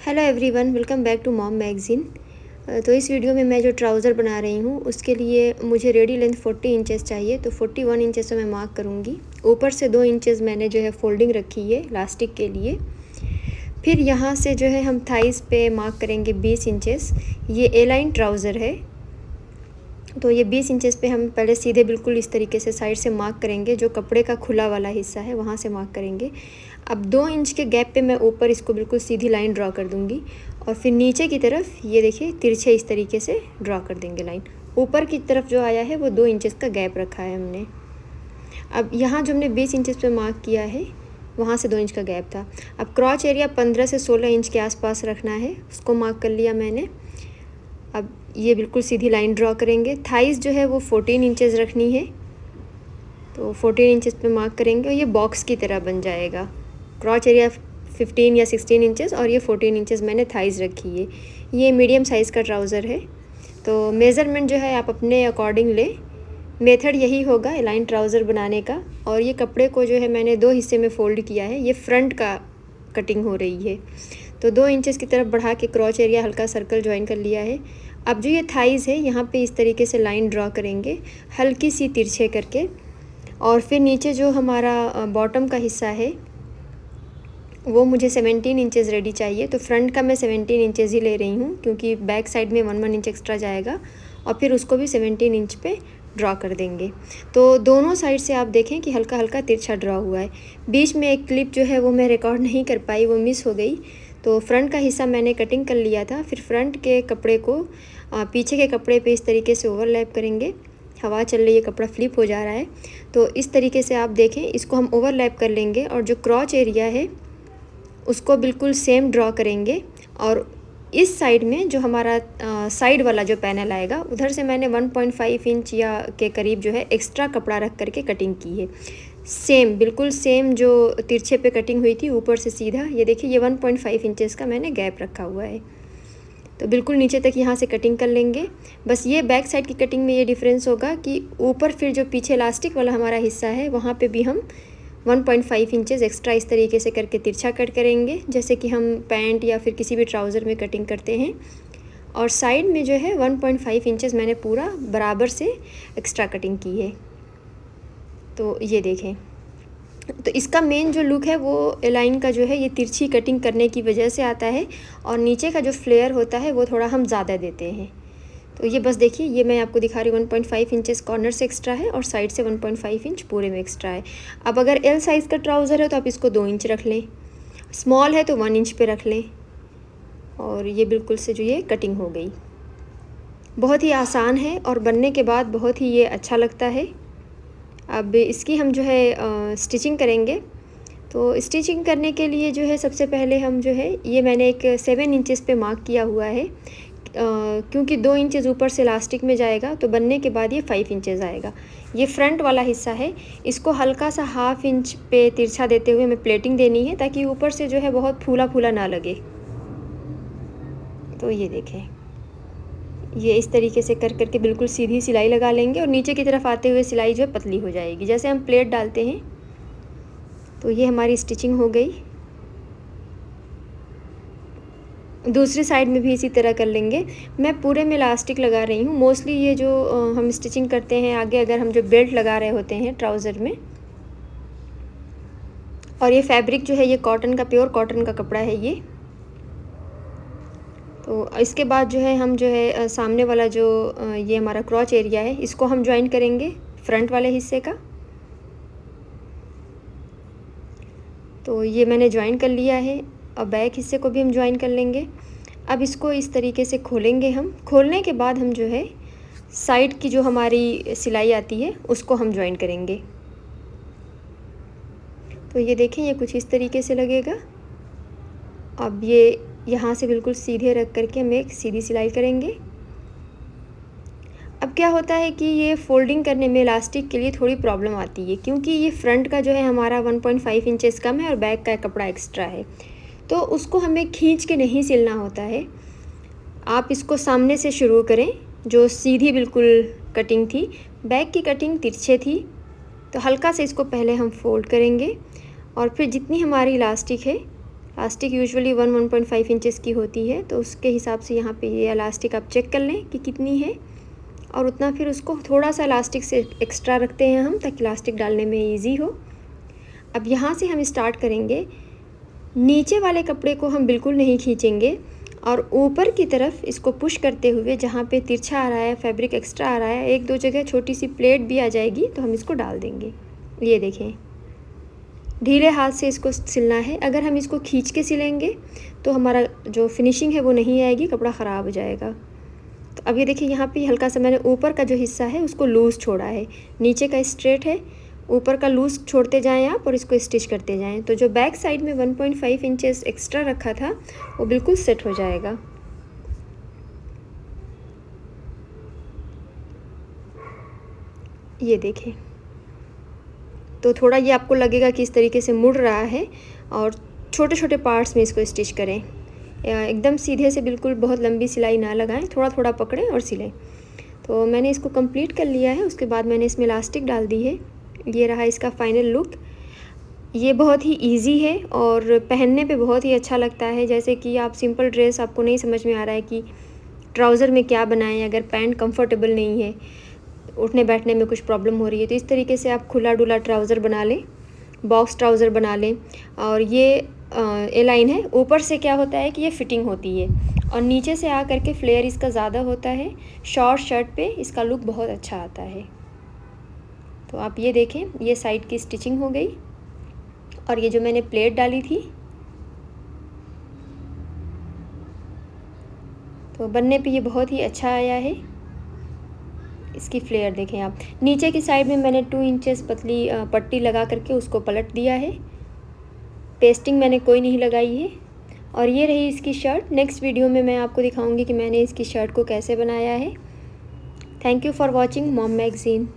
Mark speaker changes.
Speaker 1: Hello everyone, welcome back to mom magazine. तो इस video में मैं जो ट्राउज़र बना रही हूँ उसके लिए मुझे रेडी लेंथ 40 इंचेस चाहिए। तो 41 इंचेस तो मैं मार्क करूँगी। ऊपर से 2 इंचेस मैंने जो है फोल्डिंग रखी है इलास्टिक के लिए। फिर यहाँ से जो है हम थाइस पे मार्क करेंगे 20 इंचेस। ये ए लाइन ट्राउज़र है, तो ये 20 इंचेस पे हम पहले सीधे बिल्कुल इस तरीके से साइड से मार्क करेंगे। जो कपड़े का खुला वाला हिस्सा है वहाँ से मार्क करेंगे। अब 2 इंच के गैप पे मैं ऊपर इसको बिल्कुल सीधी लाइन ड्रॉ कर दूँगी और फिर नीचे की तरफ ये देखिए तिरछे इस तरीके से ड्रॉ कर देंगे लाइन। ऊपर की तरफ जो आया है वो 2 इंचेस का गैप रखा है हमने। अब यहाँ जो हमने 20 इंचेस पे मार्क किया है वहाँ से 2 इंच का गैप था। अब क्रॉच एरिया 15 से 16 इंच के आसपास रखना है, उसको मार्क कर लिया मैंने। अब ये बिल्कुल सीधी लाइन ड्रॉ करेंगे। थाइस जो है वो 14 इंचेस रखनी है, तो 14 इंचेस पे मार्क करेंगे और ये बॉक्स की तरह बन जाएगा। क्रॉच एरिया 15 या 16 इंचेस और ये 14 इंचेस मैंने थाइस रखी है। ये मीडियम साइज़ का ट्राउज़र है, तो मेज़रमेंट जो है आप अपने अकॉर्डिंग ले। मेथड यही होगा एलाइन ट्राउज़र बनाने का। और ये कपड़े को जो है मैंने 2 हिस्से में फ़ोल्ड किया है। ये फ्रंट का कटिंग हो रही है, तो 2 इंचेस की तरफ बढ़ा के क्रॉच एरिया हल्का सर्कल ज्वाइन कर लिया है। अब जो ये थाइस है यहाँ पे इस तरीके से लाइन ड्रॉ करेंगे हल्की सी तिरछे करके। और फिर नीचे जो हमारा बॉटम का हिस्सा है वो मुझे 17 इंचेस रेडी चाहिए। तो फ्रंट का मैं 17 इंचेस ही ले रही हूँ क्योंकि बैक साइड में 1 इंच एक्स्ट्रा जाएगा और फिर उसको भी 17 इंच पे ड्रॉ कर देंगे। तो दोनों साइड से आप देखें कि हल्का हल्का तिरछा ड्रॉ हुआ है। बीच में एक क्लिप जो है वो मैं रिकॉर्ड नहीं कर पाई, वो मिस हो गई। तो फ्रंट का हिस्सा मैंने कटिंग कर लिया था। फिर फ्रंट के कपड़े को पीछे के कपड़े पे इस तरीके से ओवरलैप करेंगे। हवा चल रही है, कपड़ा फ्लिप हो जा रहा है, तो इस तरीके से आप देखें इसको हम ओवरलैप कर लेंगे। और जो क्रॉच एरिया है उसको बिल्कुल सेम ड्रॉ करेंगे। और इस साइड में जो हमारा साइड वाला जो पैनल आएगा उधर से मैंने 1.5 इंच या के करीब जो है एक्स्ट्रा कपड़ा रख करके कटिंग की है। सेम बिल्कुल सेम जो तिरछे पे कटिंग हुई थी ऊपर से सीधा, ये देखिए ये 1.5 इंचेस का मैंने गैप रखा हुआ है। तो बिल्कुल नीचे तक यहाँ से कटिंग कर लेंगे। बस ये बैक साइड की कटिंग में ये डिफरेंस होगा कि ऊपर फिर जो पीछे इलास्टिक वाला हमारा हिस्सा है वहाँ पे भी हम 1.5 इंचेस एक्स्ट्रा इस तरीके से करके तिरछा कट करेंगे, जैसे कि हम पैंट या फिर किसी भी ट्राउज़र में कटिंग करते हैं। और साइड में जो है 1.5 इंचेस मैंने पूरा बराबर से एक्स्ट्रा कटिंग की है। तो ये देखें, तो इसका मेन जो लुक है वो एलाइन का जो है ये तिरछी कटिंग करने की वजह से आता है। और नीचे का जो फ्लेयर होता है वो थोड़ा हम ज़्यादा देते हैं। तो ये बस देखिए, ये मैं आपको दिखा रही हूँ 1.5 इंचेस कॉर्नर से एक्स्ट्रा है और साइड से 1.5 इंच पूरे में एक्स्ट्रा है। अब अगर एल साइज़ का ट्राउज़र है तो आप इसको 2 इंच रख लें, स्मॉल है तो 1 इंच पे रख लें। और ये बिल्कुल से जो ये कटिंग हो गई, बहुत ही आसान है और बनने के बाद बहुत ही ये अच्छा लगता है। अब इसकी हम जो है स्टिचिंग करेंगे। तो स्टिचिंग करने के लिए जो है सबसे पहले हम जो है ये मैंने एक 7 इंचेस पे मार्क किया हुआ है, क्योंकि 2 इंचेस ऊपर से इलास्टिक में जाएगा तो बनने के बाद ये 5 इंचेस आएगा। ये फ्रंट वाला हिस्सा है, इसको हल्का सा 1/2 इंच पे तिरछा देते हुए हमें प्लेटिंग देनी है ताकि ऊपर से जो है बहुत फूला फूला ना लगे। तो ये देखें, ये इस तरीके से कर करके बिल्कुल सीधी सिलाई लगा लेंगे और नीचे की तरफ आते हुए सिलाई जो है पतली हो जाएगी, जैसे हम प्लेट डालते हैं। तो ये हमारी स्टिचिंग हो गई। दूसरी साइड में भी इसी तरह कर लेंगे। मैं पूरे में इलास्टिक लगा रही हूँ। मोस्टली ये जो हम स्टिचिंग करते हैं आगे, अगर हम जो बेल्ट लगा रहे होते हैं ट्राउज़र में, और ये फैब्रिक जो है ये कॉटन का, प्योर कॉटन का कपड़ा है ये। तो इसके बाद जो है हम जो है सामने वाला जो ये हमारा क्रॉच एरिया है इसको हम ज्वाइन करेंगे फ्रंट वाले हिस्से का। तो ये मैंने ज्वाइन कर लिया है और बैक हिस्से को भी हम ज्वाइन कर लेंगे। अब इसको इस तरीके से खोलेंगे हम। खोलने के बाद हम जो है साइड की जो हमारी सिलाई आती है उसको हम ज्वाइन करेंगे। तो ये देखें, ये कुछ इस तरीके से लगेगा। अब ये यहाँ से बिल्कुल सीधे रख करके हम एक सीधी सिलाई करेंगे। अब क्या होता है कि ये फ़ोल्डिंग करने में इलास्टिक के लिए थोड़ी प्रॉब्लम आती है, क्योंकि ये फ्रंट का जो है हमारा 1.5 इंचेस कम है और बैक का कपड़ा एक्स्ट्रा है, तो उसको हमें खींच के नहीं सिलना होता है। आप इसको सामने से शुरू करें, जो सीधी बिल्कुल कटिंग थी, बैक की कटिंग तिरछे थी, तो हल्का से इसको पहले हम फोल्ड करेंगे और फिर जितनी हमारी इलास्टिक है इलास्टिक यूजुअली 1.5 इंचेस की होती है, तो उसके हिसाब से यहाँ पे ये इलास्टिक आप चेक कर लें कि कितनी है, और उतना फिर उसको थोड़ा सा इलास्टिक से एक्स्ट्रा रखते हैं हम, ताकि इलास्टिक डालने में ईजी हो। अब यहाँ से हम स्टार्ट करेंगे। नीचे वाले कपड़े को हम बिल्कुल नहीं खींचेंगे और ऊपर की तरफ इसको पुश करते हुए, जहाँ पे तिरछा आ रहा है, फैब्रिक एक्स्ट्रा आ रहा है, एक दो जगह छोटी सी प्लेट भी आ जाएगी, तो हम इसको डाल देंगे। ये देखें, ढीले हाथ से इसको सिलना है। अगर हम इसको खींच के सिलेंगे तो हमारा जो फिनिशिंग है वो नहीं आएगी, कपड़ा ख़राब हो जाएगा। तो अब ये देखिए, यहाँ पे हल्का सा मैंने ऊपर का जो हिस्सा है उसको लूज़ छोड़ा है, नीचे का स्ट्रेट है, ऊपर का लूज़ छोड़ते जाएं आप और इसको स्टिच करते जाएं। तो जो बैक साइड में 1.5 इंचेस एक्स्ट्रा रखा था वो बिल्कुल सेट हो जाएगा। ये देखें, तो थोड़ा ये आपको लगेगा कि इस तरीके से मुड़ रहा है, और छोटे छोटे पार्ट्स में इसको स्टिच करें। एकदम सीधे से बिल्कुल बहुत लंबी सिलाई ना लगाएं, थोड़ा थोड़ा पकड़ें और सिलें। तो मैंने इसको कंप्लीट कर लिया है। उसके बाद मैंने इसमें इलास्टिक डाल दी है। ये रहा इसका फाइनल लुक। ये बहुत ही इजी है और पहनने पे बहुत ही अच्छा लगता है। जैसे कि आप सिंपल ड्रेस, आपको नहीं समझ में आ रहा है कि ट्राउज़र में क्या बनाएं, अगर पैंट कंफर्टेबल नहीं है, उठने बैठने में कुछ प्रॉब्लम हो रही है, तो इस तरीके से आप खुला डुला ट्राउज़र बना लें, बॉक्स ट्राउज़र बना लें। और ये ए लाइन है, ऊपर से क्या होता है कि ये फिटिंग होती है और नीचे से आ करके फ्लेयर इसका ज़्यादा होता है। शॉर्ट शर्ट पे इसका लुक बहुत अच्छा आता है। तो आप ये देखें, ये साइड की स्टिचिंग हो गई, और ये जो मैंने प्लेट डाली थी, तो बनने पे ये बहुत ही अच्छा आया है। इसकी फ्लेयर देखें आप, नीचे की साइड में मैंने 2 इंचेस पतली पट्टी लगा करके उसको पलट दिया है। पेस्टिंग मैंने कोई नहीं लगाई है। और ये रही इसकी शर्ट। नेक्स्ट वीडियो में मैं आपको दिखाऊंगी कि मैंने इसकी शर्ट को कैसे बनाया है। Thank you for watching mom magazine.